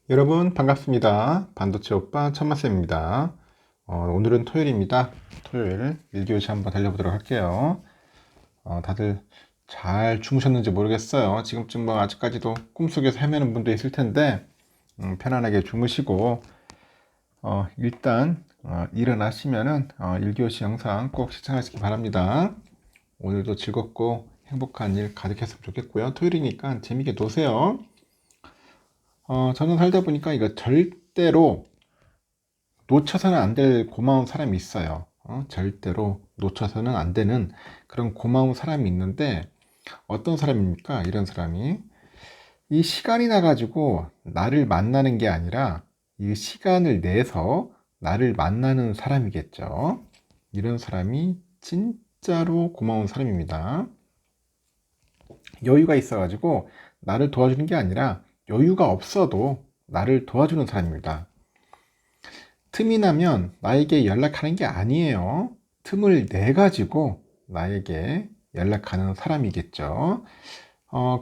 여러분 반갑습니다. 반도체 오빠 천마쌤입니다. 오늘은 토요일입니다. 토요일 1교시 한번 달려보도록 할게요. 다들 잘 주무셨는지 모르겠어요. 지금쯤 뭐 아직까지도 꿈속에서 헤매는 분도 있을 텐데 편안하게 주무시고 일단 일어나시면은 1교시 영상 꼭 시청하시기 바랍니다. 오늘도 즐겁고 행복한 일 가득했으면 좋겠고요. 토요일이니까 재밌게 노세요. 저는 살다 보니까 이거 절대로 놓쳐서는 안 될 고마운 사람이 있어요. 절대로 놓쳐서는 안 되는 그런 고마운 사람이 있는데 어떤 사람입니까? 이런 사람이 이 시간이 나가지고 나를 만나는 게 아니라 이 시간을 내서 나를 만나는 사람이겠죠. 이런 사람이 진짜로 고마운 사람입니다. 여유가 있어가지고 나를 도와주는 게 아니라 여유가 없어도 나를 도와주는 사람입니다. 틈이 나면 나에게 연락하는 게 아니에요. 틈을 내 가지고 나에게 연락하는 사람이겠죠.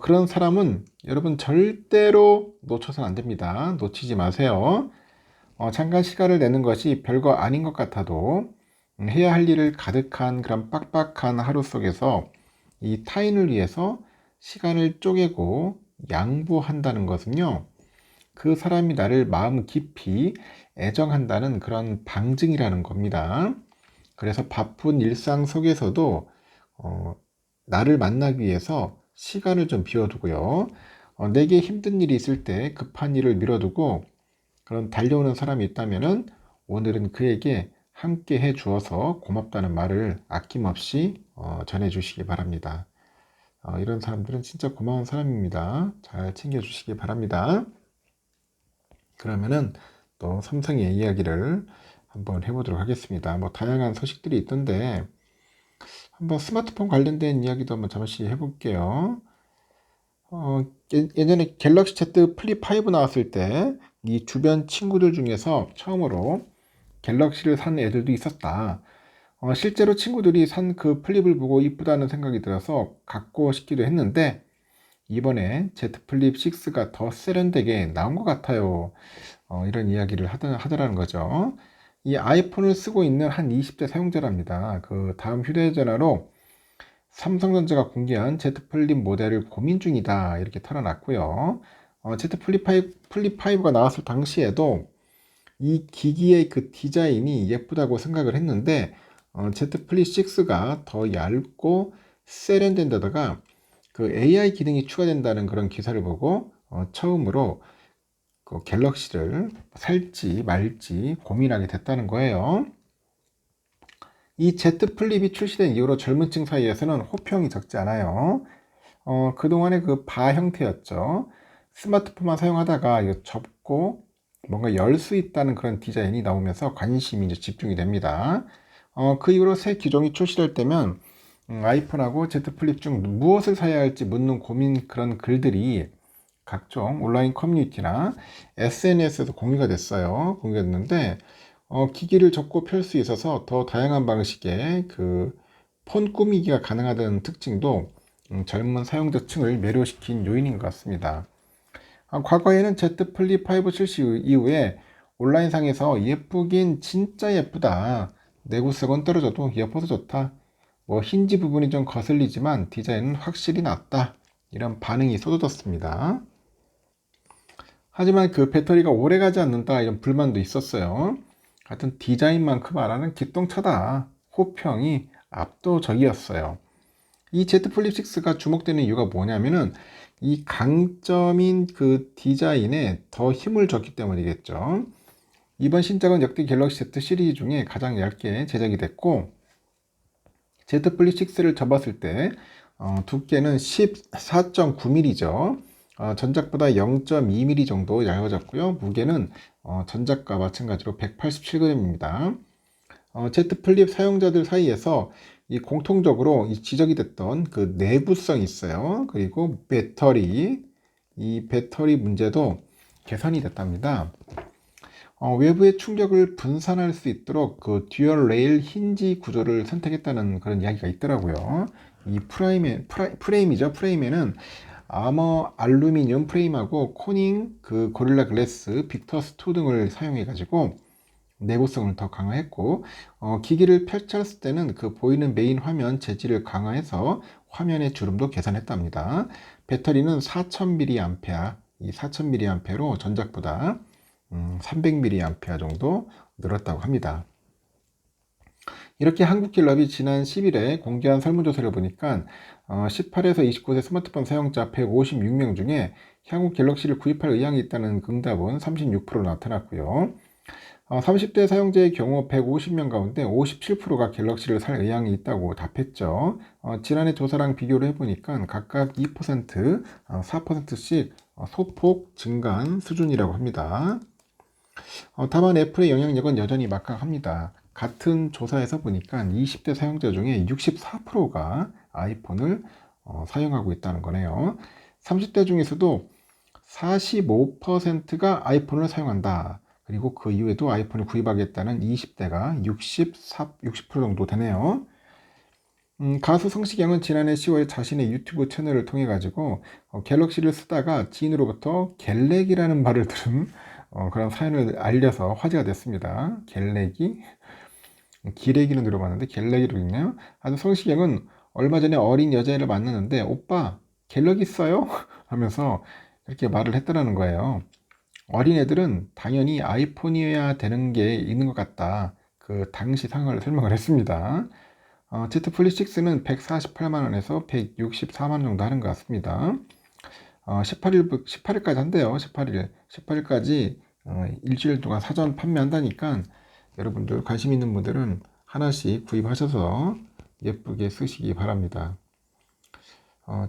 그런 사람은 여러분 절대로 놓쳐서는 안 됩니다. 놓치지 마세요. 잠깐 시간을 내는 것이 별거 아닌 것 같아도 해야 할 일을 가득한 그런 빡빡한 하루 속에서 이 타인을 위해서 시간을 쪼개고 양보한다는 것은요. 그 사람이 나를 마음 깊이 애정한다는 그런 방증이라는 겁니다. 그래서 바쁜 일상 속에서도 나를 만나기 위해서 시간을 좀 비워두고요. 내게 힘든 일이 있을 때 급한 일을 미뤄두고 그런 달려오는 사람이 있다면은 오늘은 그에게 함께 해 주어서 고맙다는 말을 아낌없이 전해 주시기 바랍니다. 이런 사람들은 진짜 고마운 사람입니다. 잘 챙겨 주시기 바랍니다. 그러면은 또 삼성의 이야기를 한번 해보도록 하겠습니다. 뭐 다양한 소식들이 있던데 한번 스마트폰 관련된 이야기도 한번 잠시 해볼게요. 예전에 갤럭시 Z 플립 5 나왔을 때 이 주변 친구들 중에서 처음으로 갤럭시를 산 애들도 있었다. 실제로 친구들이 산 그 플립을 보고 이쁘다는 생각이 들어서 갖고 싶기도 했는데 이번에 Z 플립 6가 더 세련되게 나온 것 같아요. 이런 이야기를 하더라는 거죠. 이 아이폰을 쓰고 있는 한 20대 사용자랍니다. 그 다음 휴대전화로 삼성전자가 공개한 Z 플립 모델을 고민 중이다. 이렇게 털어놨고요. Z 플립 5가 나왔을 당시에도 이 기기의 그 디자인이 예쁘다고 생각을 했는데 Z 플립 6가 더 얇고 세련된 데다가 그 AI 기능이 추가된다는 그런 기사를 보고 처음으로 그 갤럭시를 살지 말지 고민하게 됐다는 거예요. 이 Z 플립이 출시된 이후로 젊은 층 사이에서는 호평이 적지 않아요. 그동안의 그 바 형태였죠. 스마트폰만 사용하다가 이거 접고 뭔가 열 수 있다는 그런 디자인이 나오면서 관심이 이제 집중이 됩니다. 그 이후로 새 기종이 출시될 때면 아이폰하고 Z 플립 중 무엇을 사야 할지 묻는 고민 그런 글들이 각종 온라인 커뮤니티나 SNS에서 공유가 됐어요. 공유됐는데 기기를 접고 펼 수 있어서 더 다양한 방식의 그 폰 꾸미기가 가능하다는 특징도 젊은 사용자층을 매료시킨 요인인 것 같습니다. 과거에는 Z 플립 5 출시 이후에 온라인상에서 예쁘긴 진짜 예쁘다. 내구성은 떨어져도 예뻐서 좋다. 뭐 힌지 부분이 좀 거슬리지만 디자인은 확실히 낫다. 이런 반응이 쏟아졌습니다. 하지만 그 배터리가 오래가지 않는다 이런 불만도 있었어요. 하여튼 디자인만큼 안 하는 기똥차다. 호평이 압도적이었어요. 이 Z 플립 6가 주목되는 이유가 뭐냐면은 이 강점인 그 디자인에 더 힘을 줬기 때문이겠죠. 이번 신작은 역대 갤럭시 Z 시리즈 중에 가장 얇게 제작이 됐고 Z 플립 6를 접었을 때 두께는 14.9mm죠. 전작보다 0.2mm 정도 얇아졌고요. 무게는 전작과 마찬가지로 187g입니다. Z 플립 사용자들 사이에서 이 공통적으로 이 지적이 됐던 그 내구성이 있어요. 그리고 이 배터리 문제도 개선이 됐답니다. 외부의 충격을 분산할 수 있도록 그 듀얼 레일 힌지 구조를 선택했다는 그런 이야기가 있더라고요. 이 프레임이죠. 프레임에는 아머 알루미늄 프레임하고 코닝 그 고릴라 글래스 빅터스 2 등을 사용해 가지고 내구성을 더 강화했고, 기기를 펼쳤을 때는 그 보이는 메인 화면 재질을 강화해서 화면의 주름도 개선했답니다. 배터리는 4000mAh, 이 4000mAh로 전작보다 300mAh 정도 늘었다고 합니다. 이렇게 한국갤럽이 지난 10일에 공개한 설문조사를 보니까 18에서 29세 스마트폰 사용자 156명 중에 향후 갤럭시를 구입할 의향이 있다는 응답은 36% 나타났고요. 30대 사용자의 경우 150명 가운데 57%가 갤럭시를 살 의향이 있다고 답했죠. 지난해 조사랑 비교를 해보니까 각각 2%, 4%씩 소폭 증가한 수준이라고 합니다. 다만 애플의 영향력은 여전히 막강합니다. 같은 조사에서 보니까 20대 사용자 중에 64%가 아이폰을 사용하고 있다는 거네요. 30대 중에서도 45%가 아이폰을 사용한다. 그리고 그 이후에도 아이폰을 구입하겠다는 20대가 60% 정도 되네요. 가수 성시경은 지난해 10월 자신의 유튜브 채널을 통해 가지고 갤럭시를 쓰다가 지인으로부터 갤렉이라는 말을 들은 그런 사연을 알려서 화제가 됐습니다. 갤렉이? 기레기는 들어봤는데 갤렉이로 있네요. 아주 성시경은 얼마 전에 어린 여자애를 만났는데 오빠 갤럭 있어요? 하면서 이렇게 말을 했다는 거예요. 어린애들은 당연히 아이폰이어야 되는 게 있는 것 같다. 그 당시 상황을 설명을 했습니다. Z 플립 6는 148만 원에서 164만 원 정도 하는 것 같습니다. 18일까지 한대요. 18일까지 일주일 동안 사전 판매한다니까 여러분들 관심 있는 분들은 하나씩 구입하셔서 예쁘게 쓰시기 바랍니다.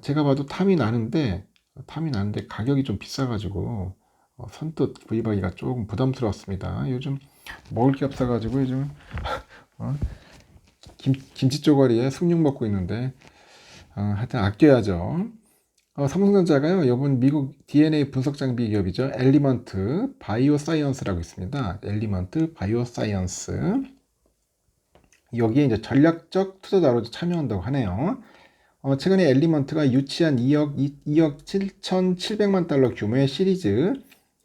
제가 봐도 탐이 나는데 가격이 좀 비싸가지고 선뜻 구입하기가 조금 부담스럽습니다. 요즘 먹을 게 없어가지고 요즘 김치 쪼가리에 숭늉 먹고 있는데 하여튼 아껴야죠. 삼성전자가요, 이번 미국 DNA 분석 장비 기업이죠. 엘리먼트 바이오사이언스라고 있습니다. 엘리먼트 바이오사이언스. 여기에 이제 전략적 투자자로 참여한다고 하네요. 최근에 엘리먼트가 유치한 2억 7,700만 달러 규모의 시리즈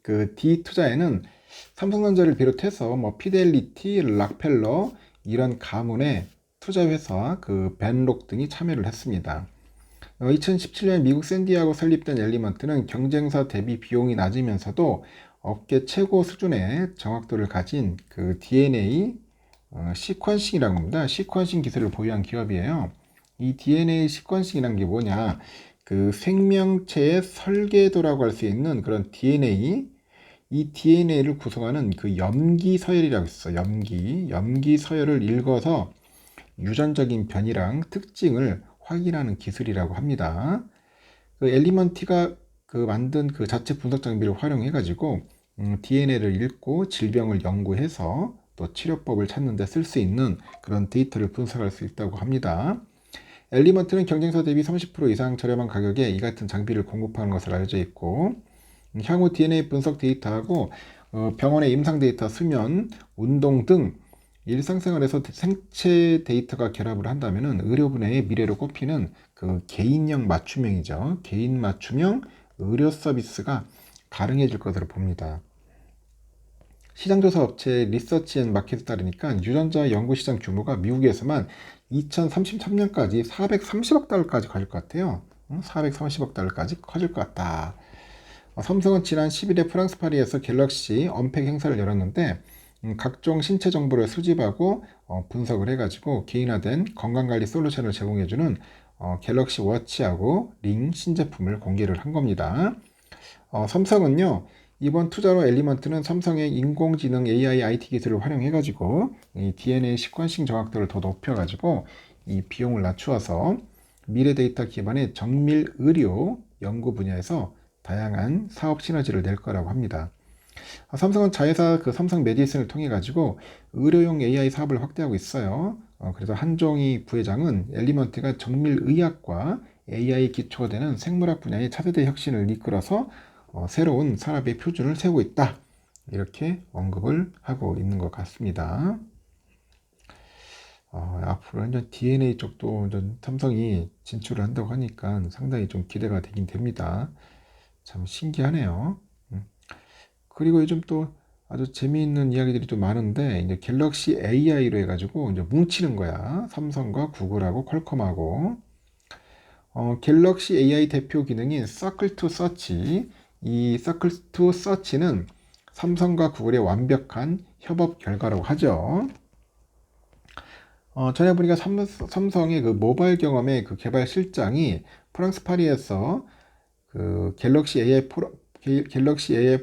그 D 투자에는 삼성전자를 비롯해서 뭐 피델리티, 락펠러 이런 가문의 투자회사 그 벤록 등이 참여를 했습니다. 2017년 미국 샌디에고 설립된 엘리먼트는 경쟁사 대비 비용이 낮으면서도 업계 최고 수준의 정확도를 가진 그 DNA 시퀀싱이라고 합니다. 시퀀싱 기술을 보유한 기업이에요. 이 DNA 시퀀싱이란 게 뭐냐? 그 생명체의 설계도라고 할 수 있는 그런 DNA, 이 DNA를 구성하는 그 염기 서열이라고 있어. 염기 서열을 읽어서 유전적인 변이랑 특징을 확인하는 기술이라고 합니다. 그 엘리먼티가 그 만든 그 자체 분석 장비를 활용해 가지고 DNA를 읽고 질병을 연구해서 또 치료법을 찾는 데 쓸 수 있는 그런 데이터를 분석할 수 있다고 합니다. 엘리먼트는 경쟁사 대비 30% 이상 저렴한 가격에 이 같은 장비를 공급하는 것으로 알려져 있고, 향후 DNA 분석 데이터하고 병원의 임상 데이터, 수면, 운동 등 일상생활에서 생체 데이터가 결합을 한다면 의료 분야의 미래로 꼽히는 그 개인형 맞춤형이죠. 개인 맞춤형 의료 서비스가 가능해질 것으로 봅니다. 시장조사 업체 리서치 앤 마켓에 따르니까 유전자 연구 시장 규모가 미국에서만 2033년까지 430억 달러까지 커질 것 같아요. 430억 달러까지 커질 것 같다. 삼성은 지난 10일에 프랑스 파리에서 갤럭시 언팩 행사를 열었는데 각종 신체 정보를 수집하고 분석을 해가지고 개인화된 건강관리 솔루션을 제공해주는 갤럭시 워치하고 링 신제품을 공개를 한 겁니다. 삼성은요, 이번 투자로 엘리먼트는 삼성의 인공지능 AI IT 기술을 활용해가지고 이 DNA 시퀀싱 정확도를 더 높여가지고 이 비용을 낮추어서 미래 데이터 기반의 정밀 의료 연구 분야에서 다양한 사업 시너지를 낼 거라고 합니다. 삼성은 자회사 그 삼성 메디슨을 통해 가지고 의료용 AI 사업을 확대하고 있어요. 그래서 한종희 부회장은 엘리먼트가 정밀 의학과 AI 기초가 되는 생물학 분야의 차세대 혁신을 이끌어서 새로운 산업의 표준을 세우고 있다. 이렇게 언급을 하고 있는 것 같습니다. 앞으로 이제 DNA 쪽도 이제 삼성이 진출을 한다고 하니까 상당히 좀 기대가 되긴 됩니다. 참 신기하네요. 그리고 요즘 또 아주 재미있는 이야기들이 좀 많은데, 이제 갤럭시 AI로 해가지고 이제 뭉치는 거야. 삼성과 구글하고 퀄컴하고. 갤럭시 AI 대표 기능인 Circle to Search. 이 Circle to Search는 삼성과 구글의 완벽한 협업 결과라고 하죠. 전에 보니까 삼성의 그 모바일 경험의 그 개발 실장이 프랑스 파리에서 그 갤럭시 AI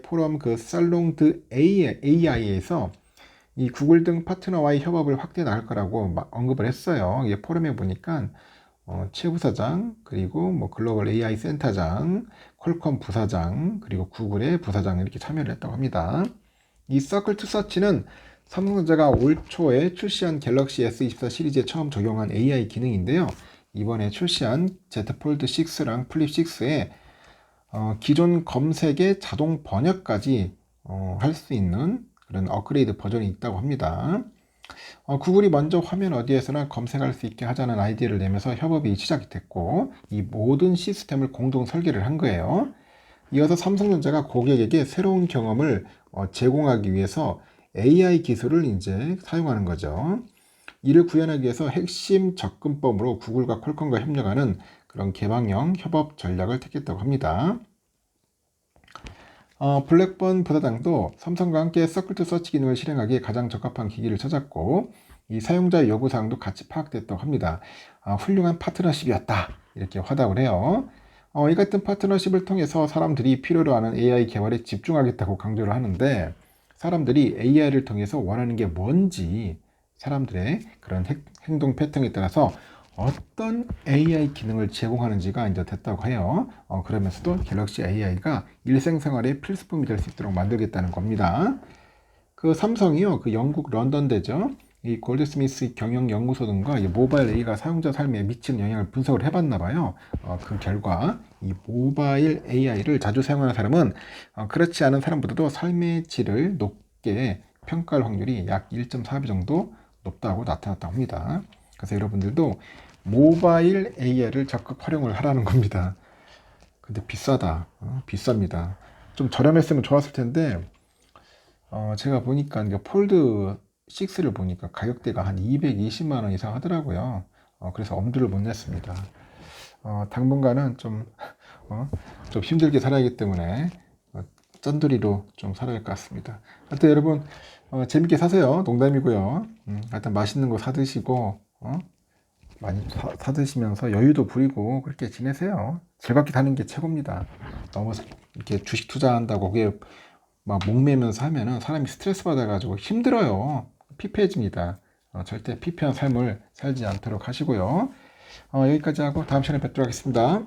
포럼 그 살롱 드 AI에서 이 구글 등 파트너와의 협업을 확대 나갈 거라고 언급을 했어요. 이게 포럼에 보니까 최 부사장, 그리고 뭐 글로벌 AI 센터장, 퀄컴 부사장, 그리고 구글의 부사장 이렇게 참여를 했다고 합니다. 이 서클 투 서치는 삼성전자가 올 초에 출시한 갤럭시 S24 시리즈에 처음 적용한 AI 기능인데요. 이번에 출시한 Z 폴드 6랑 플립 6에 기존 검색의 자동 번역까지 할 수 있는 그런 업그레이드 버전이 있다고 합니다. 구글이 먼저 화면 어디에서나 검색할 수 있게 하자는 아이디어를 내면서 협업이 시작이 됐고, 이 모든 시스템을 공동 설계를 한 거예요. 이어서 삼성전자가 고객에게 새로운 경험을 제공하기 위해서 AI 기술을 이제 사용하는 거죠. 이를 구현하기 위해서 핵심 접근법으로 구글과 퀄컴과 협력하는 그런 개방형 협업 전략을 택했다고 합니다. 블랙번 부사장도 삼성과 함께 서클 투 서치 기능을 실행하기에 가장 적합한 기기를 찾았고, 이 사용자 요구사항도 같이 파악됐다고 합니다. 훌륭한 파트너십이었다, 이렇게 화답을 해요. 이 같은 파트너십을 통해서 사람들이 필요로 하는 AI 개발에 집중하겠다고 강조를 하는데, 사람들이 AI를 통해서 원하는 게 뭔지, 사람들의 그런 행동 패턴에 따라서 어떤 AI 기능을 제공하는지가 이제 됐다고 해요. 그러면서도 갤럭시 AI가 일생생활의 필수품이 될 수 있도록 만들겠다는 겁니다. 그 삼성이요, 그 영국 런던대죠. 이 골드스미스 경영연구소 등과 이 모바일 AI가 사용자 삶에 미치는 영향을 분석을 해봤나 봐요. 그 결과 이 모바일 AI를 자주 사용하는 사람은 그렇지 않은 사람보다도 삶의 질을 높게 평가할 확률이 약 1.4배 정도 높다고 나타났다고 합니다. 그래서 여러분들도 모바일 AI를 적극 활용을 하라는 겁니다. 근데 비싸다. 비쌉니다. 좀 저렴했으면 좋았을 텐데, 제가 보니까 이게 폴드 6를 보니까 가격대가 한 220만 원 이상 하더라고요. 그래서 엄두를 못 냈습니다. 당분간은 좀 힘들게 살아야기 때문에 짠돌이로 좀 살아야 할 것 같습니다. 하여튼 여러분 재밌게 사세요. 농담이고요. 하여튼 맛있는 거 사드시고 많이 사드시면서 여유도 부리고 그렇게 지내세요. 즐겁게 사는 게 최고입니다. 너무 이렇게 주식 투자한다고 그게 막 목매면서 하면은 사람이 스트레스 받아가지고 힘들어요. 피폐해집니다. 절대 피폐한 삶을 살지 않도록 하시고요. 여기까지 하고 다음 시간에 뵙도록 하겠습니다.